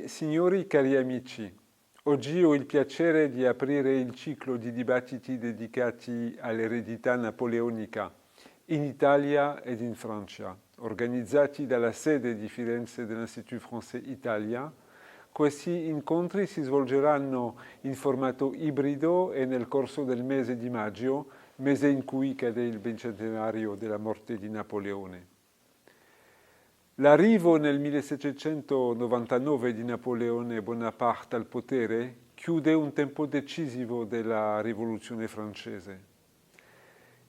Signori cari amici, oggi ho il piacere di aprire il ciclo di dibattiti dedicati all'eredità napoleonica in Italia ed in Francia, organizzati dalla sede di Firenze dell'Institut Français Italia. Questi incontri si svolgeranno in formato ibrido e nel corso del mese di maggio, mese in cui cade il bicentenario della morte di Napoleone. L'arrivo nel 1799 di Napoleone Bonaparte al potere chiude un tempo decisivo della Rivoluzione francese.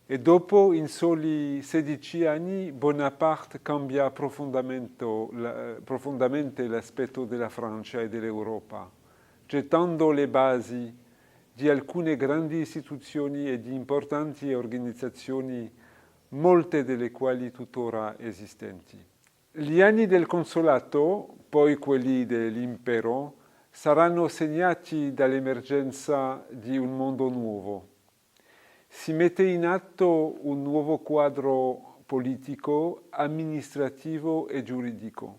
E dopo, in soli 16 anni, Bonaparte cambia profondamente l'aspetto della Francia e dell'Europa, gettando le basi di alcune grandi istituzioni e di importanti organizzazioni, molte delle quali tuttora esistenti. Gli anni del Consolato, poi quelli dell'Impero, saranno segnati dall'emergenza di un mondo nuovo. Si mette in atto un nuovo quadro politico, amministrativo e giuridico.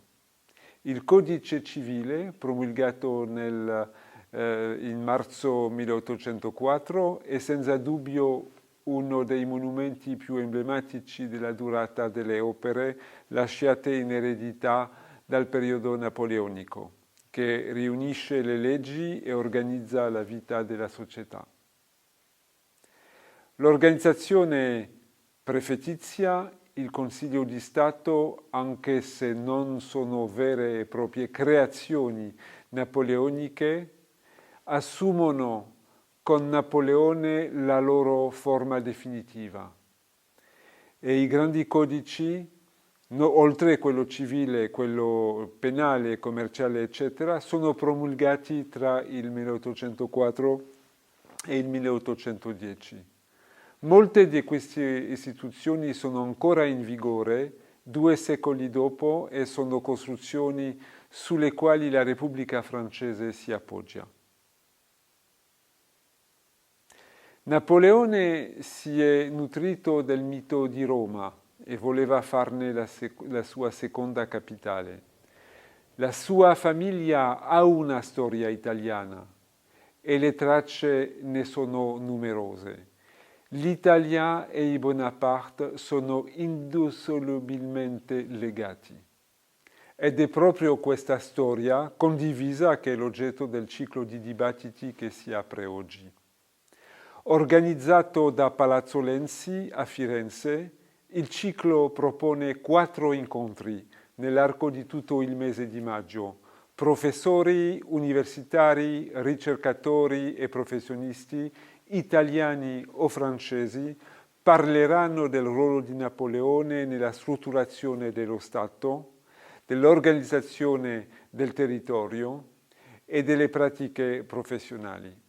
Il Codice civile, promulgato in marzo 1804, è senza dubbio uno dei monumenti più emblematici della durata delle opere lasciate in eredità dal periodo napoleonico, che riunisce le leggi e organizza la vita della società. L'organizzazione prefettizia, il Consiglio di Stato, anche se non sono vere e proprie creazioni napoleoniche, assumono con Napoleone la loro forma definitiva. E i grandi codici, oltre quello civile, quello penale, commerciale, eccetera, sono promulgati tra il 1804 e il 1810. Molte di queste istituzioni sono ancora in vigore 2 secoli dopo e sono costruzioni sulle quali la Repubblica francese si appoggia. Napoleone si è nutrito del mito di Roma e voleva farne la sua seconda capitale. La sua famiglia ha una storia italiana e le tracce ne sono numerose. L'Italia e i Bonaparte sono indissolubilmente legati. Ed è proprio questa storia condivisa che è l'oggetto del ciclo di dibattiti che si apre oggi. Organizzato da Palazzo Lenzi a Firenze, il ciclo propone 4 incontri nell'arco di tutto il mese di maggio. Professori, universitari, ricercatori e professionisti, italiani o francesi, parleranno del ruolo di Napoleone nella strutturazione dello Stato, dell'organizzazione del territorio e delle pratiche professionali.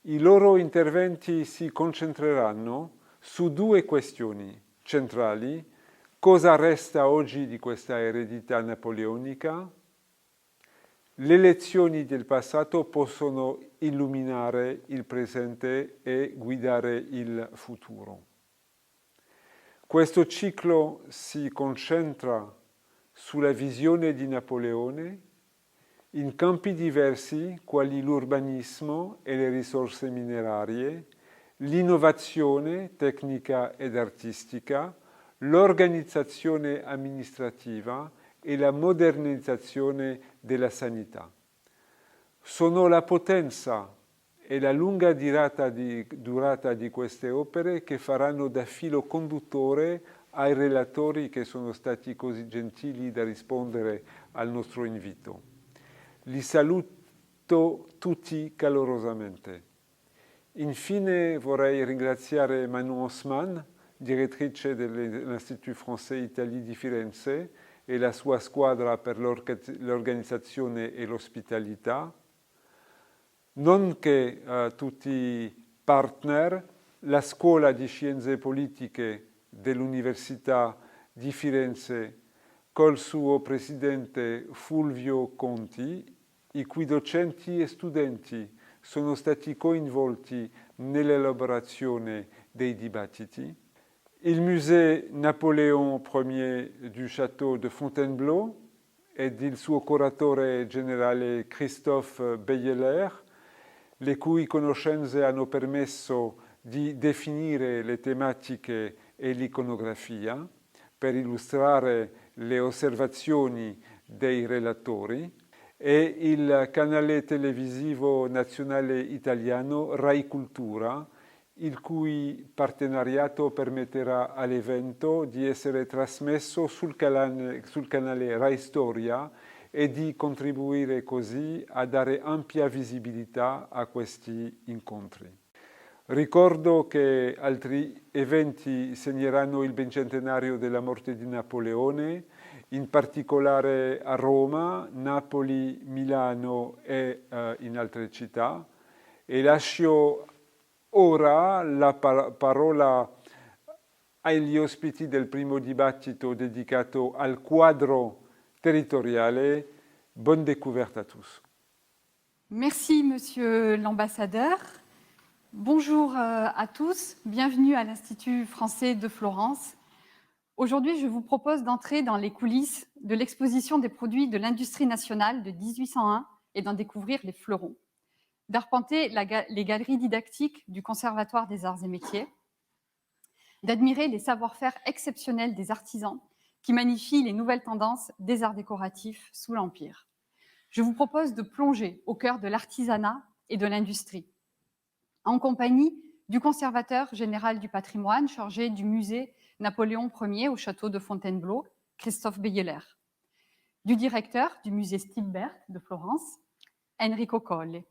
I loro interventi si concentreranno su 2 questioni centrali: cosa resta oggi di questa eredità napoleonica? Le lezioni del passato possono illuminare il presente e guidare il futuro. Questo ciclo si concentra sulla visione di Napoleone in campi diversi quali l'urbanismo e le risorse minerarie, l'innovazione tecnica ed artistica, l'organizzazione amministrativa e la modernizzazione della sanità. Sono la potenza e la lunga durata di queste opere che faranno da filo conduttore ai relatori che sono stati così gentili da rispondere al nostro invito. Li saluto tutti calorosamente. Infine vorrei ringraziare Manon Haussmann, direttrice dell'Institut Français Italie di Firenze, e la sua squadra per l'organizzazione e l'ospitalità, nonché tutti i partner, la Scuola di Scienze Politiche dell'Università di Firenze col suo presidente Fulvio Conti, i cui docenti e studenti sono stati coinvolti nell'elaborazione dei dibattiti, il musée Napoléon Ier du château de Fontainebleau ed il suo curatore generale Christophe Beyeler, le cui conoscenze hanno permesso di definire le tematiche e l'iconografia per illustrare le osservazioni dei relatori, e il canale televisivo nazionale italiano Rai Cultura, il cui partenariato permetterà all'evento di essere trasmesso sul canale Rai Storia e di contribuire così a dare ampia visibilità a questi incontri. Ricordo che altri eventi segneranno il bicentenario della morte di Napoleone, in particolare a Roma, Napoli, Milano e in altre città. E lascio ora la parola agli ospiti del primo dibattito dedicato al quadro territoriale. Bonne découverte à tous. Merci, Monsieur l'ambassadeur. Bonjour à tous, bienvenue à l'Institut français de Florence. Aujourd'hui, je vous propose d'entrer dans les coulisses de l'exposition des produits de l'industrie nationale de 1801 et d'en découvrir les fleurons, d'arpenter les galeries didactiques du Conservatoire des Arts et Métiers, d'admirer les savoir-faire exceptionnels des artisans qui magnifient les nouvelles tendances des arts décoratifs sous l'Empire. Je vous propose de plonger au cœur de l'artisanat et de l'industrie, en compagnie du conservateur général du patrimoine chargé du musée Napoléon Ier au château de Fontainebleau, Christophe Beyeler, du directeur du musée Stilbert de Florence, Enrico Colle,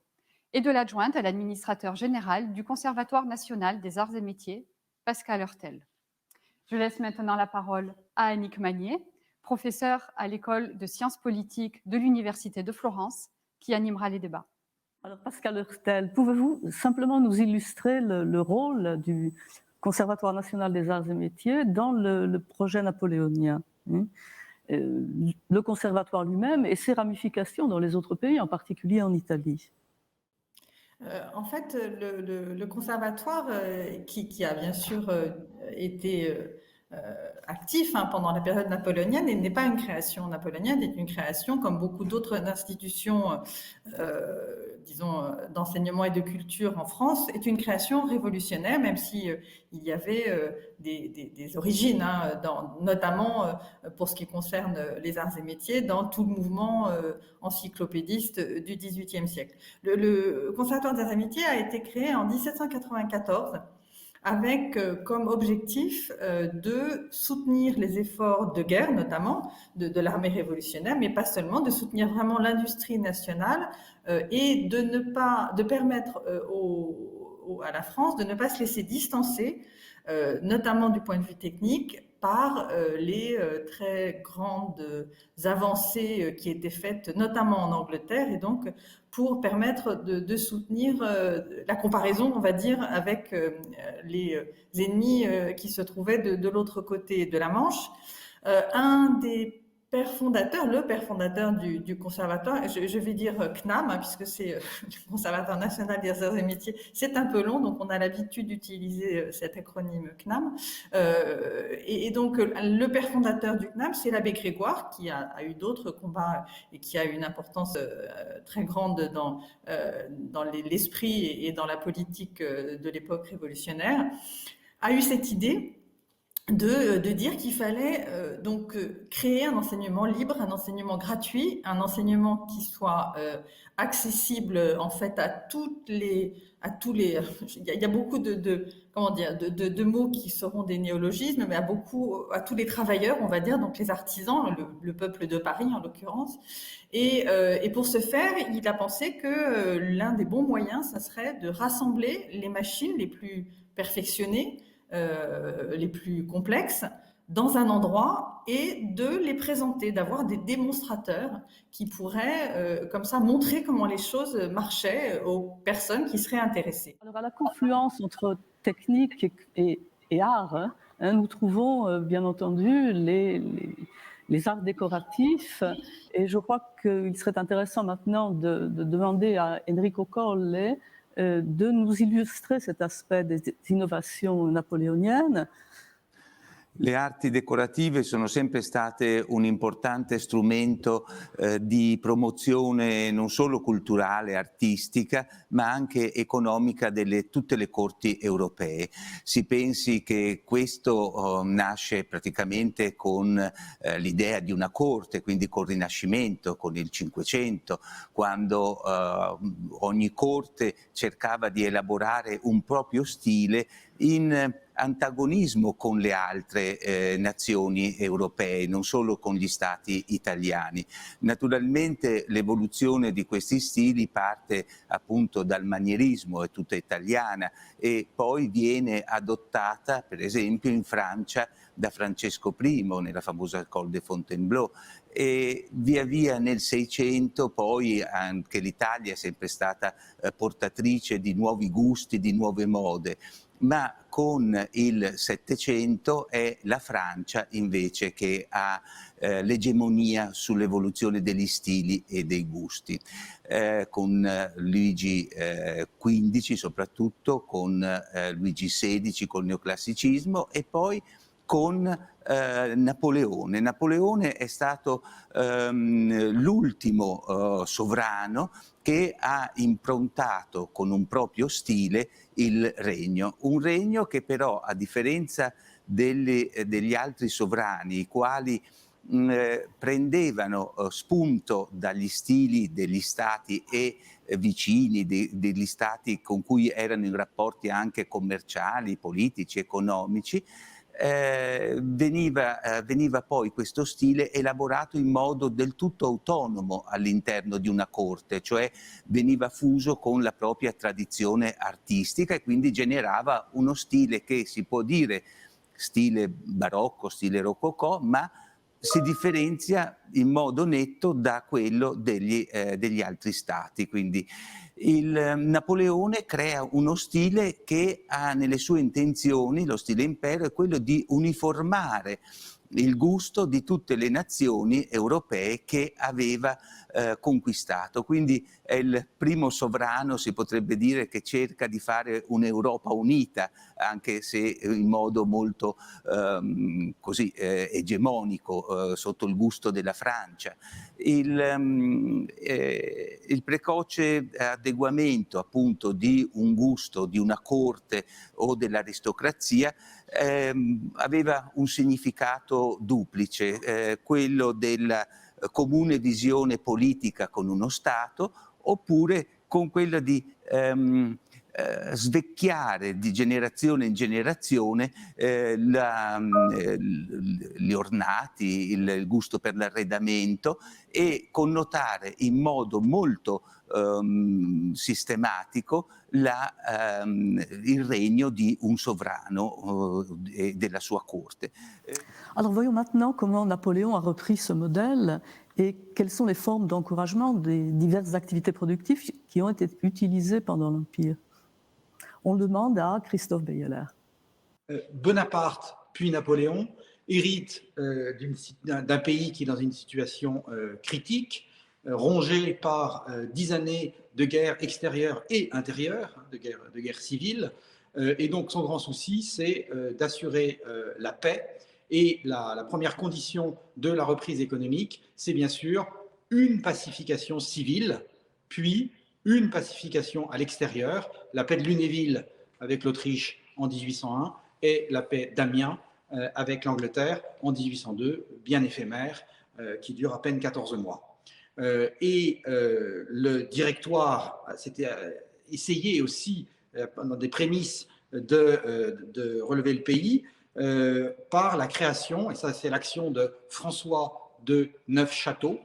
et de l'adjointe à l'administrateur général du Conservatoire national des arts et métiers, Pascal Hurtel. Je laisse maintenant la parole à Annick Magnier, professeure à l'école de sciences politiques de l'Université de Florence, qui animera les débats. Alors Pascal Hurtel, pouvez-vous simplement nous illustrer le rôle du Conservatoire national des arts et métiers dans le projet napoléonien, le conservatoire lui-même et ses ramifications dans les autres pays, en particulier en Italie? En fait, le conservatoire, qui a bien sûr été actif pendant la période napoléonienne, n'est pas une création napoléonienne, est une création, comme beaucoup d'autres institutions, disons, d'enseignement et de culture en France, est une création révolutionnaire, même si il y avait des origines, notamment pour ce qui concerne les arts et métiers, dans tout le mouvement encyclopédiste du XVIIIe siècle. Le Conservatoire des arts et métiers a été créé en 1794 avec comme objectif de soutenir les efforts de guerre, notamment de l'armée révolutionnaire, mais pas seulement, de soutenir vraiment l'industrie nationale et de permettre à la France de ne pas se laisser distancer, notamment du point de vue technique, par les très grandes avancées qui étaient faites, notamment en Angleterre, et donc pour permettre de soutenir la comparaison, on va dire, avec les ennemis qui se trouvaient de l'autre côté de la Manche. Un des père fondateur, le père fondateur du conservatoire, je vais dire CNAM, puisque c'est le Conservatoire national des arts et métiers, c'est un peu long, donc on a l'habitude d'utiliser cet acronyme CNAM. Et donc le père fondateur du CNAM, c'est l'abbé Grégoire, qui a eu d'autres combats et qui a eu une importance très grande dans l'esprit et dans la politique de l'époque révolutionnaire, a eu cette idée de dire qu'il fallait donc créer un enseignement libre, un enseignement gratuit, un enseignement qui soit accessible en fait à tous les il y a beaucoup de mots qui seront des néologismes, mais à tous les travailleurs, on va dire, donc les artisans, le peuple de Paris en l'occurrence. Et pour ce faire, il a pensé que l'un des bons moyens, ça serait de rassembler les machines les plus perfectionnées, les plus complexes, dans un endroit et de les présenter, d'avoir des démonstrateurs qui pourraient comme ça montrer comment les choses marchaient aux personnes qui seraient intéressées. Alors à la confluence entre technique et art, nous trouvons bien entendu les arts décoratifs, et je crois qu'il serait intéressant maintenant de demander à Enrico Colle de nous illustrer cet aspect des innovations napoléoniennes. Le arti decorative sono sempre state un importante strumento di promozione non solo culturale, artistica, ma anche economica di tutte le corti europee. Si pensi che questo nasce praticamente con l'idea di una corte, quindi col Rinascimento, con il Cinquecento, quando ogni corte cercava di elaborare un proprio stile in antagonismo con le altre nazioni europee, non solo con gli stati italiani. Naturalmente l'evoluzione di questi stili parte appunto dal manierismo, è tutta italiana, e poi viene adottata per esempio in Francia da Francesco I nella famosa École de Fontainebleau, e via via nel Seicento poi anche l'Italia è sempre stata portatrice di nuovi gusti, di nuove mode. Ma con il Settecento è la Francia invece che ha l'egemonia sull'evoluzione degli stili e dei gusti, con Luigi XV soprattutto, con Luigi XVI col neoclassicismo e poi con Napoleone. Napoleone è stato l'ultimo sovrano che ha improntato con un proprio stile il regno. Un regno che però, a differenza degli altri sovrani, i quali prendevano spunto dagli stili degli stati e vicini, degli stati con cui erano in rapporti anche commerciali, politici, economici, veniva poi questo stile elaborato in modo del tutto autonomo all'interno di una corte, cioè veniva fuso con la propria tradizione artistica e quindi generava uno stile che si può dire stile barocco, stile rococò, ma si differenzia in modo netto da quello degli altri stati. Quindi il Napoleone crea uno stile che ha nelle sue intenzioni, lo stile impero, è quello di uniformare il gusto di tutte le nazioni europee che aveva conquistato. Quindi è il primo sovrano, si potrebbe dire, che cerca di fare un'Europa unita, anche se in modo molto così egemonico, sotto il gusto della Francia. Il precoce adeguamento appunto di un gusto di una corte o dell'aristocrazia aveva un significato duplice, quello della comune visione politica con uno Stato, oppure con quella di svecchiare di generazione in generazione gli ornati, il gusto per l'arredamento, e connotare in modo molto sistematico il regno di un sovrano e della sua corte. Alors voyons maintenant comment Napoléon a repris ce modèle et quelles sont les formes d'encouragement des diverses activités productives qui ont été utilisées pendant l'Empire. On le demande à Christophe Beyeler. Bonaparte puis Napoléon héritent d'un pays qui est dans une situation critique, rongé par 10 années de guerre extérieure et intérieure, de guerre civile. Et donc son grand souci, c'est d'assurer la paix. Et la première condition de la reprise économique, c'est bien sûr une pacification civile, puis une pacification à l'extérieur, la paix de Lunéville avec l'Autriche en 1801 et la paix d'Amiens avec l'Angleterre en 1802, bien éphémère, qui dure à peine 14 mois. Le directoire s'était essayé aussi, dans des prémices, de relever le pays par la création, et ça c'est l'action de François de Neufchâteau,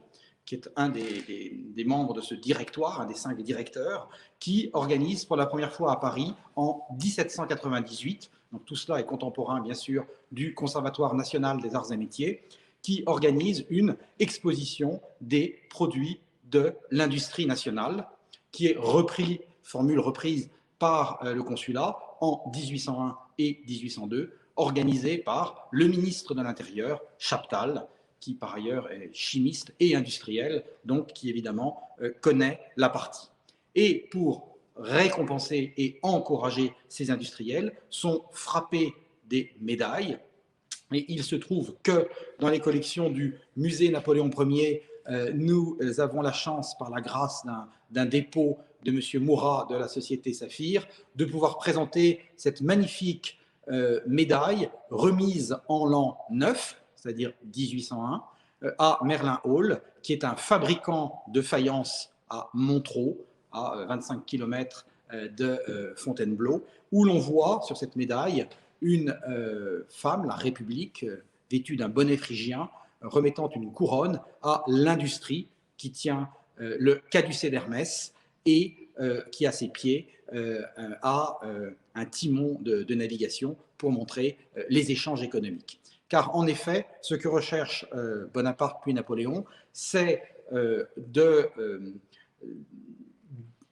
qui est un des membres de ce directoire, un des 5 directeurs, qui organise pour la première fois à Paris en 1798, donc tout cela est contemporain bien sûr du Conservatoire national des arts et métiers, qui organise une exposition des produits de l'industrie nationale, qui est formule reprise par le consulat en 1801 et 1802, organisée par le ministre de l'Intérieur, Chaptal, qui par ailleurs est chimiste et industriel, donc qui évidemment connaît la partie. Et pour récompenser et encourager ces industriels, sont frappés des médailles Et il se trouve que dans les collections du musée Napoléon Ier, nous avons la chance, par la grâce d'un dépôt de M. Mourat de la société Saphir, de pouvoir présenter cette magnifique médaille remise en l'an 9, c'est-à-dire 1801, à Merlin Hall, qui est un fabricant de faïence à Montereau, à 25 km de Fontainebleau, où l'on voit sur cette médaille une femme, la République, vêtue d'un bonnet phrygien, remettant une couronne à l'industrie qui tient le caducée d'Hermès et qui, à ses pieds, a un timon de navigation pour montrer les échanges économiques. Car en effet, ce que recherche Bonaparte puis Napoléon, c'est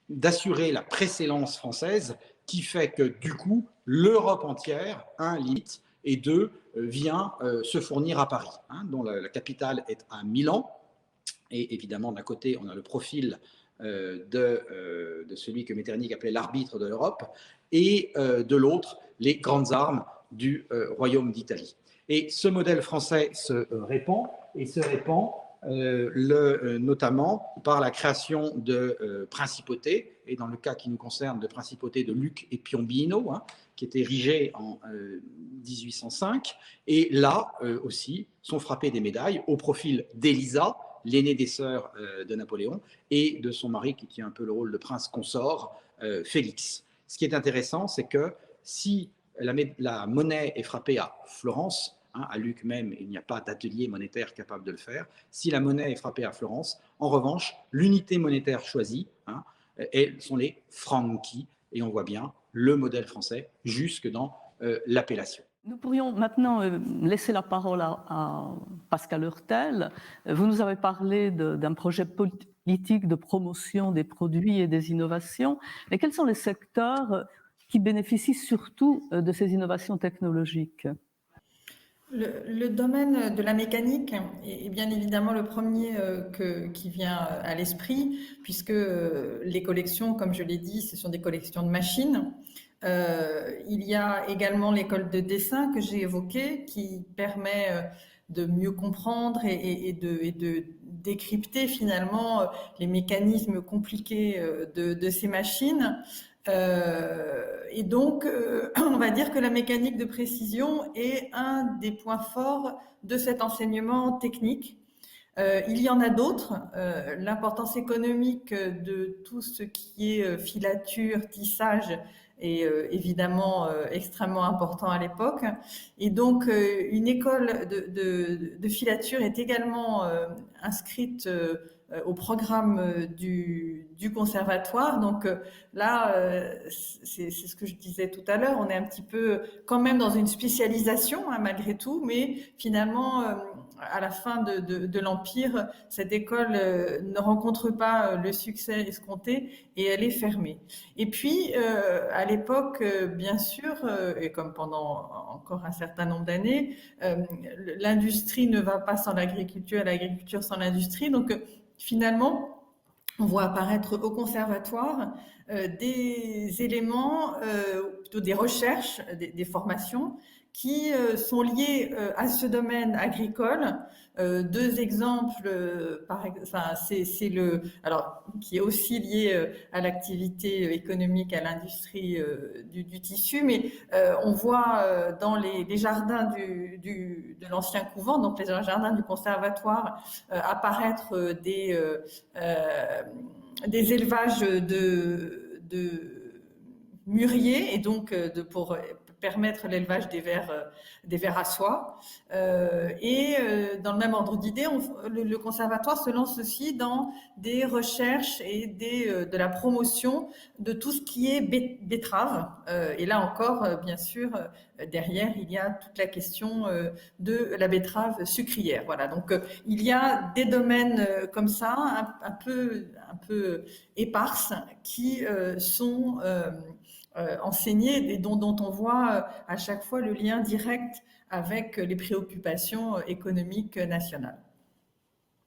d'assurer la préséance française qui fait que du coup, l'Europe entière, un, limite, et deux, vient se fournir à Paris, dont la capitale est à Milan. Et évidemment, d'un côté, on a le profil de celui que Metternich appelait l'arbitre de l'Europe, et de l'autre, les grandes armes du royaume d'Italie. Et ce modèle français se répand, et se répand notamment par la création de principautés, et dans le cas qui nous concerne, de principautés de Lucques et Piombino, qui étaient érigées en 1805, et là aussi sont frappées des médailles au profil d'Élisa, l'aînée des sœurs de Napoléon, et de son mari qui tient un peu le rôle de prince consort, Félix. Ce qui est intéressant, c'est que si la monnaie est frappée à Florence, à Lucques même, il n'y a pas d'atelier monétaire capable de le faire. Si la monnaie est frappée à Florence, en revanche, l'unité monétaire choisie sont les franchi, et on voit bien le modèle français jusque dans l'appellation. Nous pourrions maintenant laisser la parole à Pascal Heurtel. Vous nous avez parlé d'un projet politique de promotion des produits et des innovations. Mais quels sont les secteurs qui bénéficient surtout de ces innovations technologiques ? Le domaine de la mécanique est bien évidemment le premier qui vient à l'esprit, puisque les collections, comme je l'ai dit, ce sont des collections de machines. Il y a également l'école de dessin que j'ai évoquée, qui permet de mieux comprendre et de décrypter finalement les mécanismes compliqués de ces machines. Et donc, on va dire que la mécanique de précision est un des points forts de cet enseignement technique. Il y en a d'autres. L'importance économique de tout ce qui est filature, tissage est évidemment extrêmement important à l'époque. Et donc, une école de filature est également inscrite au programme du conservatoire. Donc là, c'est ce que je disais tout à l'heure, on est un petit peu quand même dans une spécialisation malgré tout, mais finalement, à la fin de l'Empire, cette école ne rencontre pas le succès escompté et elle est fermée. Et puis, à l'époque, bien sûr, et comme pendant encore un certain nombre d'années, l'industrie ne va pas sans l'agriculture, l'agriculture sans l'industrie. Donc, finalement, on voit apparaître au conservatoire des éléments, plutôt des recherches, des formations qui sont liées à ce domaine agricole. Deux exemples, qui est aussi lié à l'activité économique, à l'industrie du tissu, mais on voit dans les jardins de l'ancien couvent, donc les jardins du conservatoire, apparaître des élevages de mûriers, et donc pour permettre l'élevage des vers à soie. Et dans le même ordre d'idée, le conservatoire se lance aussi dans des recherches et de la promotion de tout ce qui est betterave. Et là encore, bien sûr, derrière, il y a toute la question de la betterave sucrière. Voilà. Donc, il y a des domaines comme ça, un peu éparses, qui sont enseignés et dont on voit à chaque fois le lien direct avec les préoccupations économiques nationales.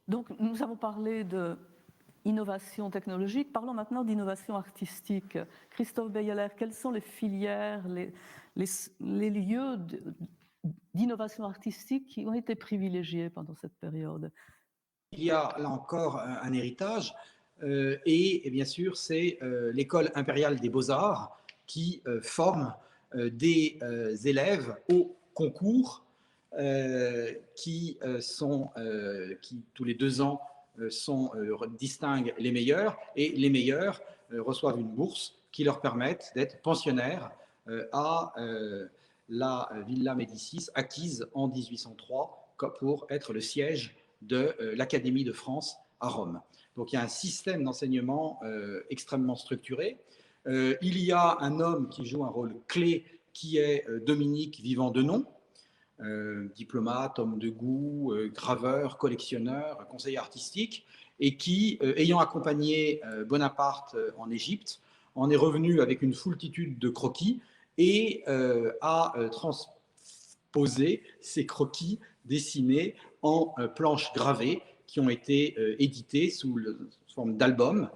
Donc, nous avons parlé d'innovation technologique. Parlons maintenant d'innovation artistique. Christophe Beyeler, quelles sont les filières, les lieux d'innovation artistique qui ont été privilégiées pendant cette période. Il y a là encore un héritage et bien sûr c'est l'école impériale des beaux-arts qui forme des élèves au concours qui tous les 2 ans distinguent les meilleurs et les meilleurs reçoivent une bourse qui leur permettent d'être pensionnaires à la Villa Médicis acquise en 1803 pour être le siège de l'Académie de France à Rome. Donc il y a un système d'enseignement extrêmement structuré. Il y a un homme qui joue un rôle clé qui est Dominique Vivant-Denon, diplomate, homme de goût, graveur, collectionneur, conseiller artistique, et qui, ayant accompagné Bonaparte en Égypte, en est revenu avec une foultitude de croquis et a transposé ces croquis dessinés en planches gravées qui ont été éditées sous forme d'albums,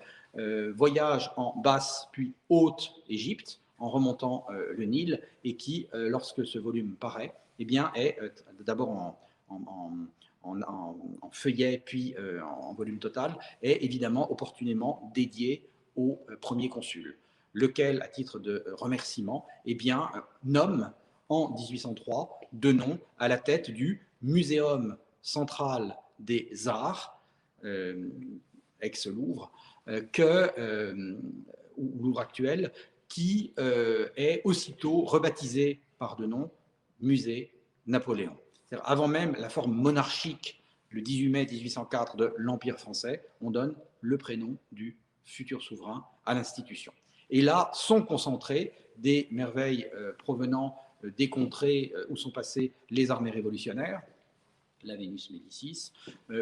Voyage en basse puis haute Égypte, en remontant le Nil, et qui, lorsque ce volume paraît, eh bien, est d'abord en feuillet, puis en volume total, est évidemment opportunément dédié au premier consul, lequel, à titre de remerciement, eh bien, nomme en 1803 Denon à la tête du Muséum central des arts, ex-Louvre, ou Louvre actuel, qui est aussitôt rebaptisé par Denon Musée Napoléon. Avant même la forme monarchique, le 18 mai 1804 de l'Empire français, on donne le prénom du futur souverain à l'institution. Et là sont concentrées des merveilles provenant des contrées où sont passées les armées révolutionnaires, la Vénus Médicis,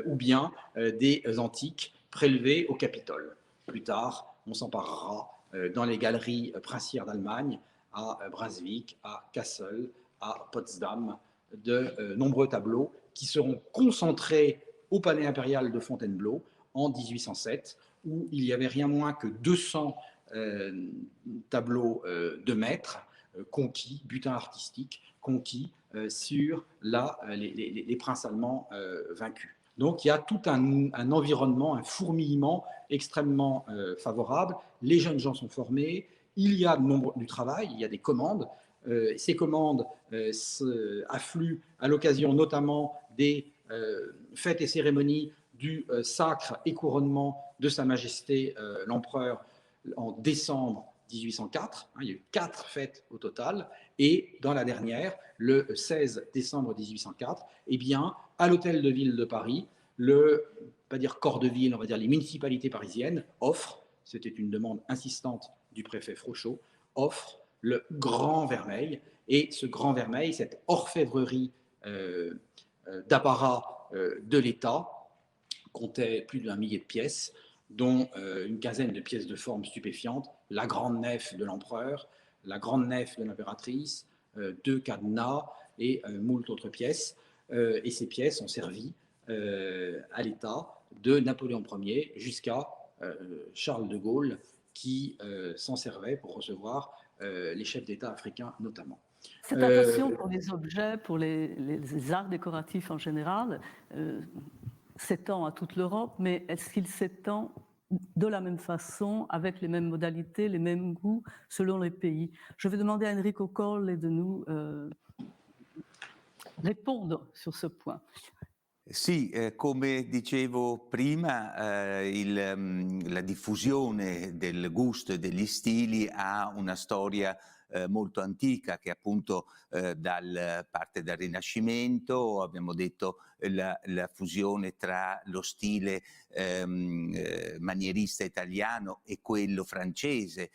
ou bien des antiques prélevées au Capitole. Plus tard, on s'emparera dans les galeries princières d'Allemagne, à Brunswick, à Kassel, à Potsdam, de nombreux tableaux qui seront concentrés au Palais impérial de Fontainebleau en 1807, où il y avait rien moins que 200 tableaux de maîtres conquis, butin artistique, conquis sur les princes allemands vaincus. Donc il y a tout un environnement, un fourmillement extrêmement favorable. Les jeunes gens sont formés, il y a du travail, il y a des commandes. Ces commandes affluent à l'occasion notamment des fêtes et cérémonies du sacre et couronnement de Sa Majesté l'Empereur en décembre 1804. Il y a eu 4 fêtes au total. Et dans la dernière, le 16 décembre 1804, eh bien, à l'Hôtel de Ville de Paris, pas dire corps de ville, on va dire les municipalités parisiennes offrent, c'était une demande insistante du préfet Frochot, offrent le grand vermeil. Et ce grand vermeil, cette orfèvrerie d'apparat de l'État, comptait plus d'1 millier de pièces, dont une quinzaine de pièces de forme stupéfiante, la grande nef de l'empereur, la grande nef de l'impératrice, 2 cadenas et moult autres pièces. Et ces pièces ont servi à l'État de Napoléon Ier jusqu'à Charles de Gaulle, qui s'en servait pour recevoir les chefs d'État africains notamment. Cette attention pour les objets, pour les arts décoratifs en général, s'étend à toute l'Europe, mais est-ce qu'il s'étend de la même façon, avec les mêmes modalités, les mêmes goûts, selon les pays? Je vais demander à Enrico Colle de nous répondre sur ce point. Sì, come dicevo prima, la diffusione del gusto e degli stili ha una storia molto antica che appunto parte dal Rinascimento, abbiamo detto la fusione tra lo stile manierista italiano e quello francese,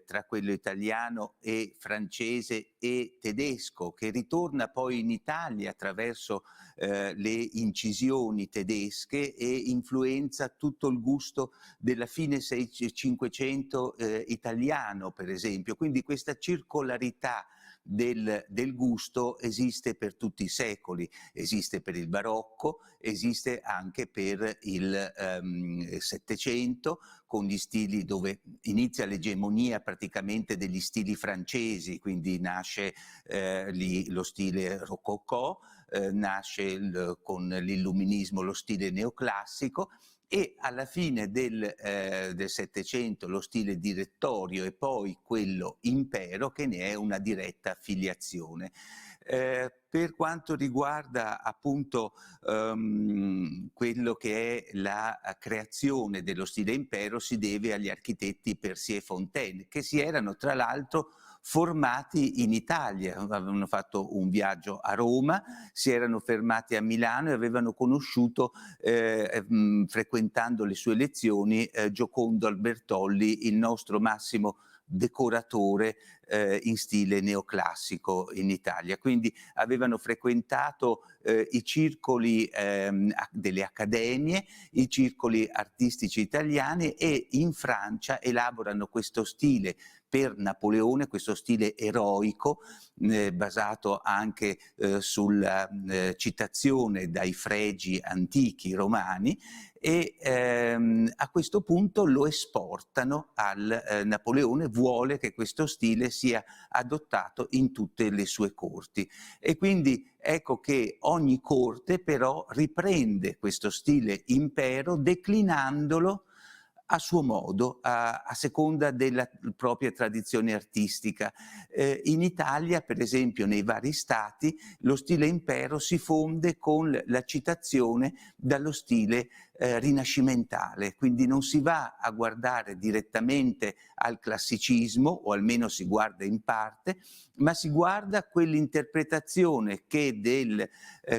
tra quello italiano e francese e tedesco, che ritorna poi in Italia attraverso le incisioni tedesche e influenza tutto il gusto della fine 500 italiano, per esempio. Quindi questa circolarità del gusto esiste per tutti i secoli, esiste per il barocco, esiste anche per il Settecento, con gli stili dove inizia l'egemonia praticamente degli stili francesi, quindi nasce lì lo stile rococò, nasce con l'illuminismo lo stile neoclassico, e alla fine del Settecento lo stile direttorio e poi quello impero, che ne è una diretta filiazione. Per quanto riguarda appunto quello che è la creazione dello stile impero, si deve agli architetti Percier Fontaine, che si erano tra l'altro formati in Italia, avevano fatto un viaggio a Roma, si erano fermati a Milano e avevano conosciuto, frequentando le sue lezioni, Giocondo Albertolli, il nostro massimo decoratore in stile neoclassico in Italia. Quindi avevano frequentato i circoli delle accademie, i circoli artistici italiani, e in Francia elaborano questo stile per Napoleone, questo stile eroico basato anche sulla citazione dai fregi antichi romani, e a questo punto lo esportano al Napoleone, vuole che questo stile sia adottato in tutte le sue corti, e quindi ecco che ogni corte però riprende questo stile impero declinandolo a suo modo, a seconda della propria tradizione artistica. In Italia, per esempio, nei vari stati, lo stile impero si fonde con la citazione dallo stile rinascimentale, quindi non si va a guardare direttamente al classicismo, o almeno si guarda in parte, ma si guarda quell'interpretazione che del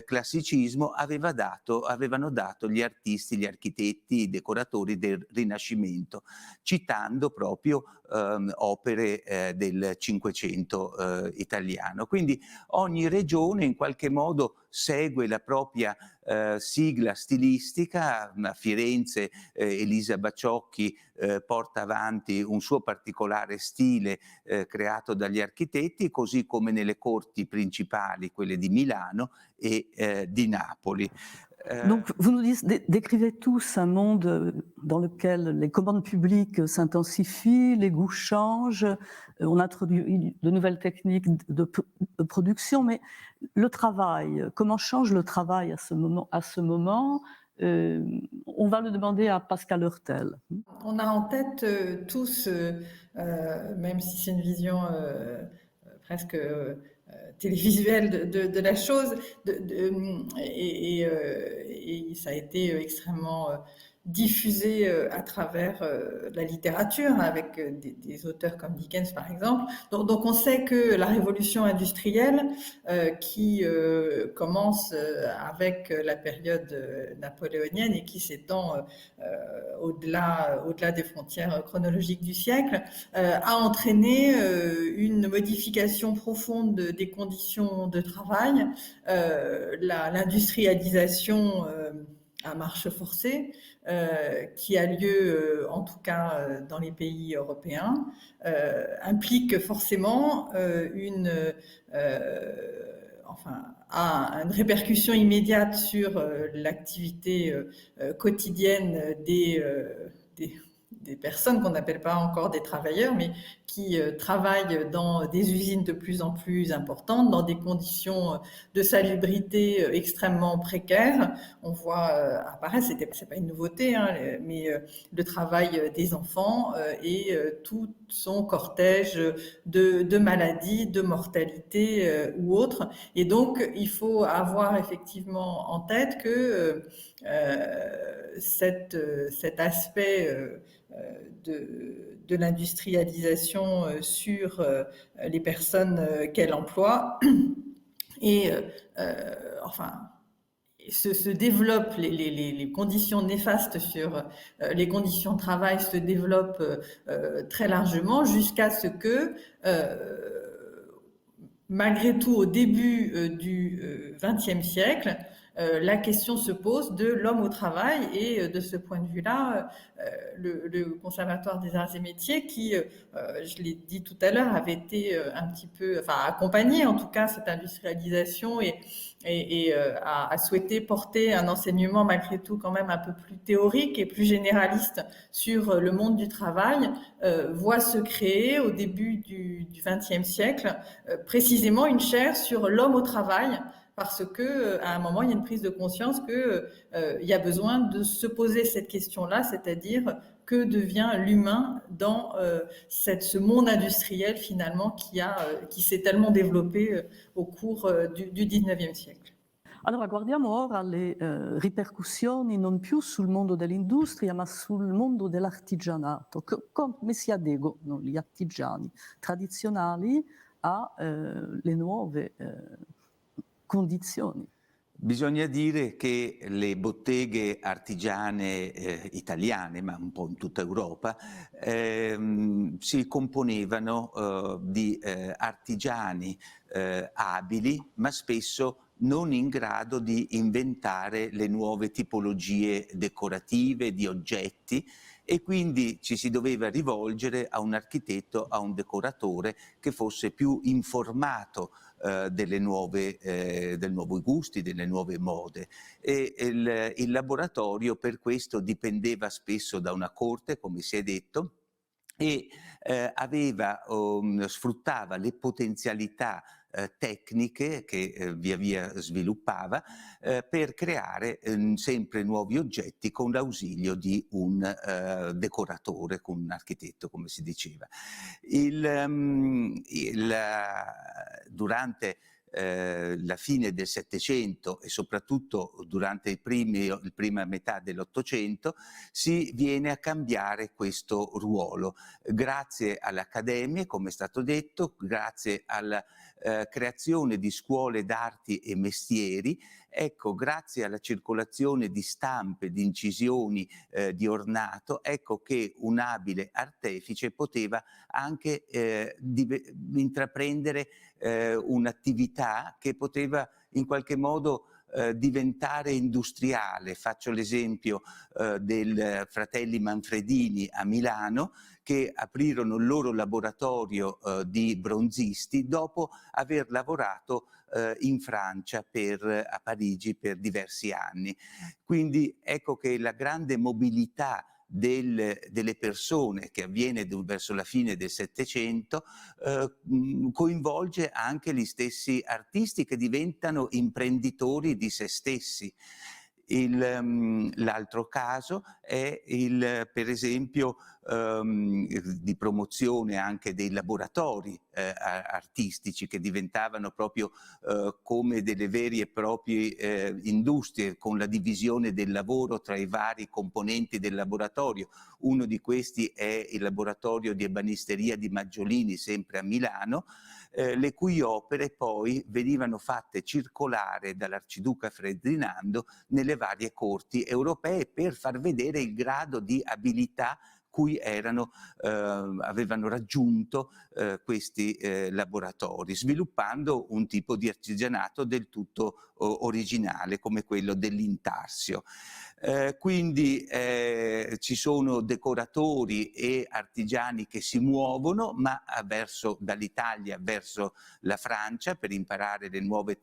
classicismo avevano dato gli artisti, gli architetti, i decoratori del Rinascimento, citando proprio opere del Cinquecento italiano. Quindi ogni regione in qualche modo segue la propria sigla stilistica. A Firenze Elisa Baciocchi porta avanti un suo particolare stile creato dagli architetti, così come nelle corti principali, quelle di Milano e di Napoli. Donc, vous nous décrivez tous un monde dans lequel les commandes publiques s'intensifient, les goûts changent, on introduit de nouvelles techniques de production, mais le travail, comment change le travail à ce moment on va le demander à Pascal Heurtel. On a en tête tous, même si c'est une vision presque télévisuelle de la chose, et ça a été extrêmement diffusé à travers la littérature, avec des auteurs comme Dickens par exemple. Donc on sait que la révolution industrielle qui commence avec la période napoléonienne et qui s'étend au-delà des frontières chronologiques du siècle, a entraîné une modification profonde des conditions de travail, l'industrialisation à marche forcée, qui a lieu, en tout cas dans les pays européens, implique forcément a une répercussion immédiate sur l'activité quotidienne des personnes qu'on n'appelle pas encore des travailleurs, mais qui travaillent dans des usines de plus en plus importantes, dans des conditions de salubrité extrêmement précaires. On voit apparaître, c'est pas une nouveauté, hein, mais le travail des enfants et tout son cortège de maladies, de mortalité ou autres. Et donc, il faut avoir effectivement en tête que cet aspect de l'industrialisation sur les personnes qu'elle emploie et se développent, les conditions néfastes sur les conditions de travail se développent très largement, jusqu'à ce que malgré tout, au début du XXe siècle, la question se pose de l'homme au travail. Et de ce point de vue-là, le Conservatoire des arts et métiers, qui, je l'ai dit tout à l'heure, avait été un petit peu, enfin accompagné en tout cas cette industrialisation et a souhaité porter un enseignement malgré tout quand même un peu plus théorique et plus généraliste sur le monde du travail, voit se créer au début du XXe siècle précisément une chaire sur l'homme au travail, parce que à un moment il y a une prise de conscience que il y a besoin de se poser cette question-là, c'est-à-dire que devient l'humain dans ce monde industriel finalement qui s'est tellement développé au cours du XIXe siècle. Allora guardiamo ora le ripercussioni non più sul mondo dell'industria ma sul mondo dell'artigianato, come si adeguano gli artigiani tradizionali alle nuove condizioni. Bisogna dire che le botteghe artigiane italiane, ma un po' in tutta Europa, si componevano di artigiani abili, ma spesso non in grado di inventare le nuove tipologie decorative di oggetti, e quindi ci si doveva rivolgere a un architetto, a un decoratore che fosse più informato dei nuovi gusti, delle nuove mode. E il laboratorio per questo dipendeva spesso da una corte, come si è detto, e sfruttava le potenzialità tecniche che via via sviluppava per creare sempre nuovi oggetti con l'ausilio di un decoratore, con un architetto, come si diceva. Durante la fine del Settecento e soprattutto durante la prima metà dell'Ottocento si viene a cambiare questo ruolo grazie alle accademie, come è stato detto, grazie alla creazione di scuole d'arti e mestieri. Ecco, grazie alla circolazione di stampe, di incisioni, di ornato, ecco che un abile artefice poteva anche intraprendere un'attività che poteva in qualche modo diventare industriale. Faccio l'esempio dei fratelli Manfredini a Milano, che aprirono il loro laboratorio di bronzisti dopo aver lavorato in Francia, a Parigi, per diversi anni. Quindi ecco che la grande mobilità delle persone che avviene verso la fine del Settecento coinvolge anche gli stessi artisti che diventano imprenditori di se stessi. L'altro caso è per esempio di promozione anche dei laboratori artistici, che diventavano proprio come delle vere e proprie industrie, con la divisione del lavoro tra i vari componenti del laboratorio. Uno di questi è il laboratorio di ebanisteria di Maggiolini, sempre a Milano, le cui opere poi venivano fatte circolare dall'Arciduca Ferdinando nelle varie corti europee per far vedere il grado di abilità cui avevano raggiunto questi laboratori, sviluppando un tipo di artigianato del tutto originale come quello dell'intarsio. Quindi ci sono decoratori e artigiani che si muovono dall'Italia verso la Francia per imparare le nuove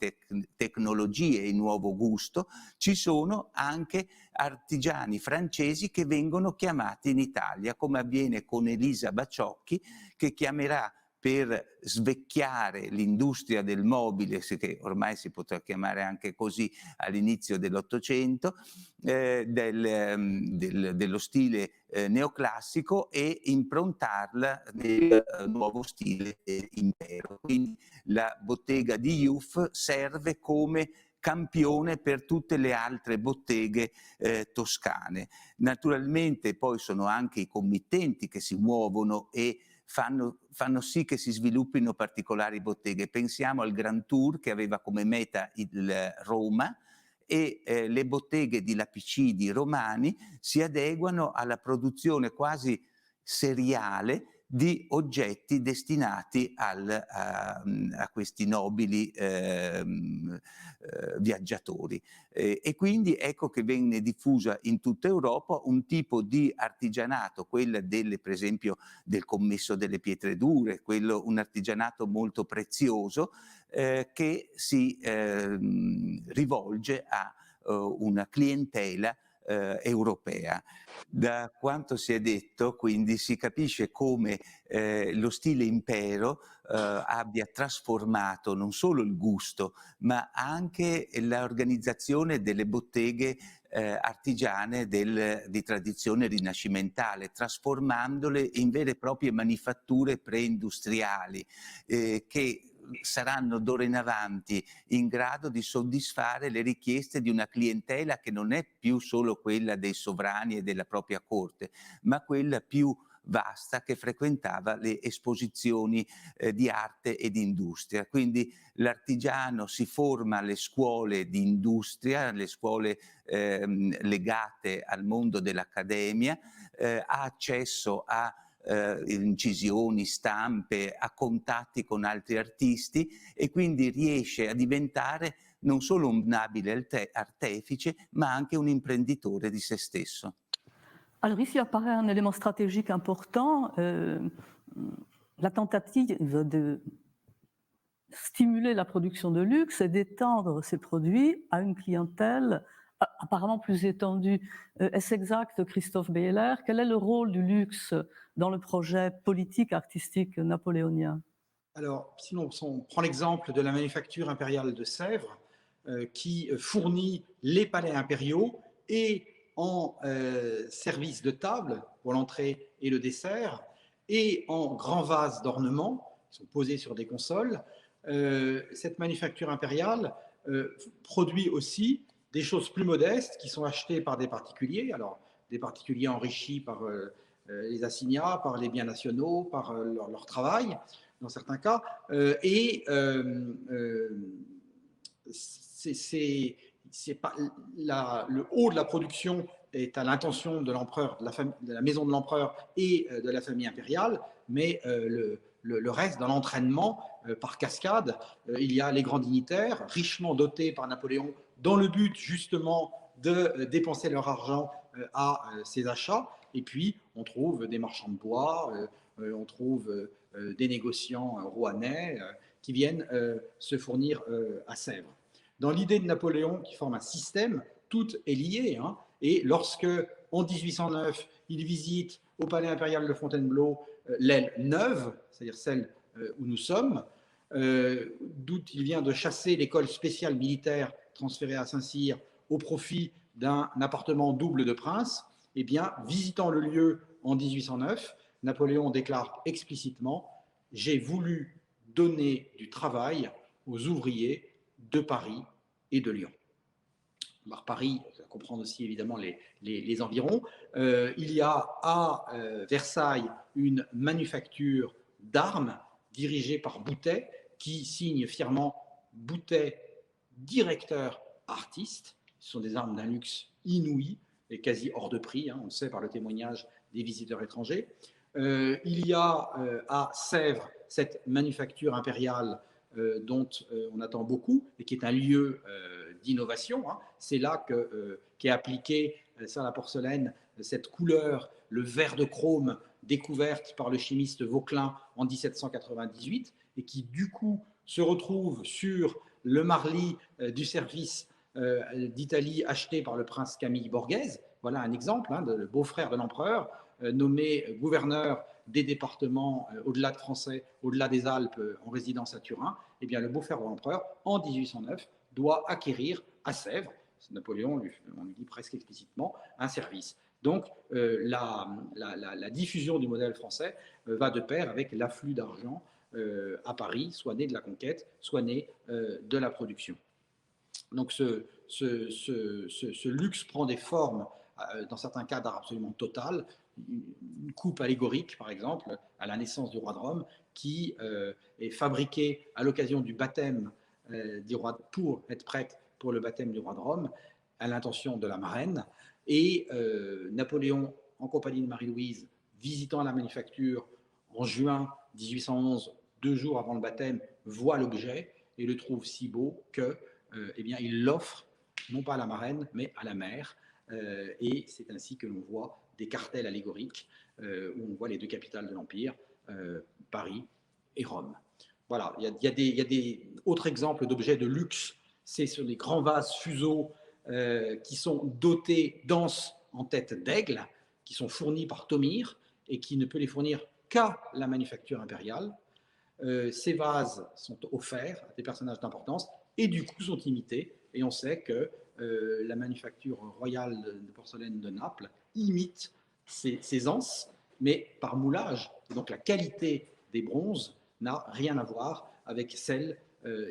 tecnologie e il nuovo gusto. Ci sono anche artigiani francesi che vengono chiamati in Italia, come avviene con Elisa Baciocchi, che chiamerà per svecchiare l'industria del mobile, che ormai si potrà chiamare anche così all'inizio dell'Ottocento, dello stile neoclassico, e improntarla nel nuovo stile impero. Quindi la bottega di Youth serve come campione per tutte le altre botteghe toscane. Naturalmente poi sono anche i committenti che si muovono e fanno sì che si sviluppino particolari botteghe. Pensiamo al Grand Tour, che aveva come meta Roma, e le botteghe di Lapicidi romani si adeguano alla produzione quasi seriale di oggetti destinati a questi nobili viaggiatori. E quindi ecco che venne diffusa in tutta Europa un tipo di artigianato, quella per esempio del commesso delle pietre dure, un artigianato molto prezioso che si rivolge a una clientela europea. Da quanto si è detto, quindi, si capisce come lo stile impero abbia trasformato non solo il gusto, ma anche l'organizzazione delle botteghe artigiane di tradizione rinascimentale, trasformandole in vere e proprie manifatture preindustriali che saranno d'ora in avanti in grado di soddisfare le richieste di una clientela che non è più solo quella dei sovrani e della propria corte, ma quella più vasta che frequentava le esposizioni di arte e di industria. Quindi l'artigiano si forma alle scuole di industria, alle scuole legate al mondo dell'accademia, ha accesso a incisioni, stampe, a contatti con altri artisti e quindi riesce a diventare non solo un abile artefice, ma anche un imprenditore di se stesso. Alors ici apparaît un élément stratégique important, la tentative de stimuler la production de luxe et d'étendre ces produits à une clientèle apparemment plus étendue. Est-ce exact, Christophe Beyeler? Quel est le rôle du luxe dans le projet politique artistique napoléonien? Alors, sinon, on prend l'exemple de la manufacture impériale de Sèvres, qui fournit les palais impériaux et en service de table pour l'entrée et le dessert, et en grands vases d'ornement qui sont posés sur des consoles. Cette manufacture impériale produit aussi des choses plus modestes qui sont achetées par des particuliers, alors des particuliers enrichis par les assignats, par les biens nationaux, par leur travail, dans certains cas, c'est pas le haut de la production est à l'intention de l'empereur, de la maison de l'empereur et de la famille impériale, mais le reste, dans l'entraînement, par cascade, il y a les grands dignitaires, richement dotés par Napoléon, dans le but justement de dépenser leur argent à ces achats. Et puis, on trouve des marchands de bois, on trouve des négociants rouennais qui viennent se fournir à Sèvres. Dans l'idée de Napoléon, qui forme un système, tout est lié. Hein, et lorsque, en 1809, il visite au palais impérial de Fontainebleau l'aile neuve, c'est-à-dire celle où nous sommes, d'où il vient de chasser l'école spéciale militaire transférée à Saint-Cyr au profit d'un appartement double de prince, eh bien, visitant le lieu en 1809, Napoléon déclare explicitement « J'ai voulu donner du travail aux ouvriers de Paris et de Lyon ». Par Paris, ça comprend aussi évidemment les environs. Il y a à Versailles une manufacture d'armes dirigée par Boutet, qui signe fièrement Boutet, directeur artiste. Ce sont des armes d'un luxe inouï et quasi hors de prix, hein, on le sait par le témoignage des visiteurs étrangers. Il y a à Sèvres cette manufacture impériale dont on attend beaucoup et qui est un lieu d'innovation. Hein. C'est là qu'est appliquée sur la porcelaine cette couleur, le vert de chrome découverte par le chimiste Vauquelin en 1798 et qui du coup se retrouve sur le marli du service d'Italie acheté par le prince Camille Borghese. Voilà un exemple, hein, le beau-frère de l'empereur, nommé gouverneur des départements au-delà de Français, au-delà des Alpes, en résidence à Turin. Eh bien, le beau-frère de l'empereur, en 1809, doit acquérir à Sèvres, Napoléon on lui dit presque explicitement, un service. Donc, la diffusion du modèle français va de pair avec l'afflux d'argent à Paris, soit né de la conquête, soit né de la production. Donc, ce luxe prend des formes, dans certains cas d'art absolument totales. Une coupe allégorique, par exemple, à la naissance du roi de Rome, qui est fabriquée à l'occasion du baptême du roi, pour être prête pour le baptême du roi de Rome, à l'intention de la marraine. Et Napoléon, en compagnie de Marie-Louise, visitant la manufacture, en juin 1811, 2 jours avant le baptême, voit l'objet et le trouve si beau que, eh bien, il l'offre non pas à la marraine, mais à la mère. Et c'est ainsi que l'on voit des cartels allégoriques où on voit les deux capitales de l'Empire, Paris et Rome. Voilà, il y a des autres exemples d'objets de luxe, c'est sur les grands vases fuseaux qui sont dotés d'anses en tête d'aigle, qui sont fournis par Thomire et qui ne peut les fournir qu'à la manufacture impériale. Ces vases sont offerts à des personnages d'importance et du coup sont imités. Et on sait que la manufacture royale de porcelaine de Naples imite ces anses, mais par moulage. Et donc la qualité des bronzes n'a rien à voir avec celle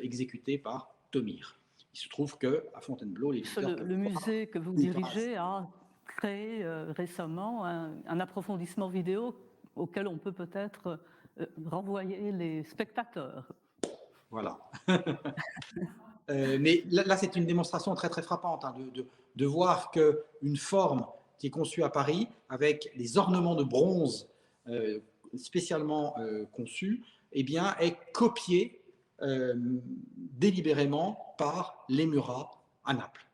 exécutée par Thomire. Il se trouve qu'à Fontainebleau, les visiteurs le musée que vous dirigez a créé récemment un approfondissement vidéo auquel on peut peut-être renvoyer les spectateurs. Voilà. Mais là, c'est une démonstration très très frappante hein, de voir qu'une forme qui est conçue à Paris, avec les ornements de bronze spécialement conçus, eh bien, est copiée délibérément par les Murat à Naples.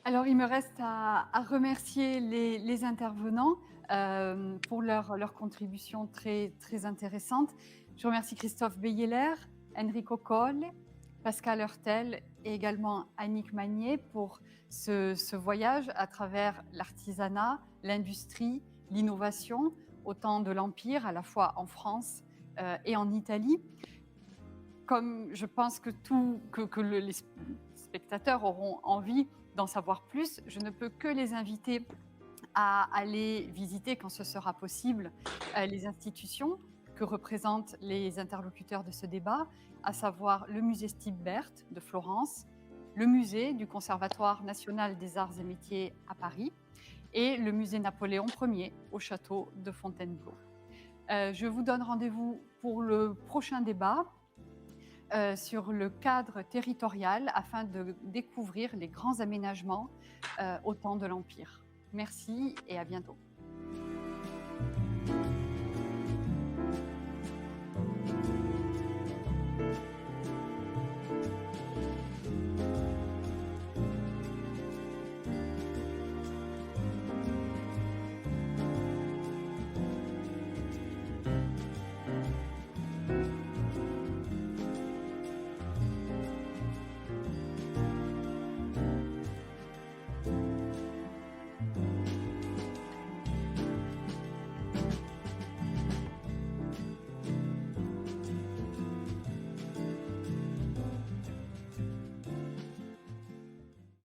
Alors, il me reste à remercier les intervenants pour leur contribution très, très intéressante. Je remercie Christophe Beyeler, Enrico Colle, Pascal Heurtel et également Annick Magnier pour ce voyage à travers l'artisanat, l'industrie, l'innovation, au temps de l'Empire, à la fois en France et en Italie. Comme je pense que les spectateurs auront envie d'en savoir plus, je ne peux que les inviter à aller visiter, quand ce sera possible, les institutions que représentent les interlocuteurs de ce débat, à savoir le musée Stibert de Florence, le musée du Conservatoire national des arts et métiers à Paris et le musée Napoléon Ier au château de Fontainebleau. Je vous donne rendez-vous pour le prochain débat sur le cadre territorial afin de découvrir les grands aménagements au temps de l'Empire. Merci et à bientôt.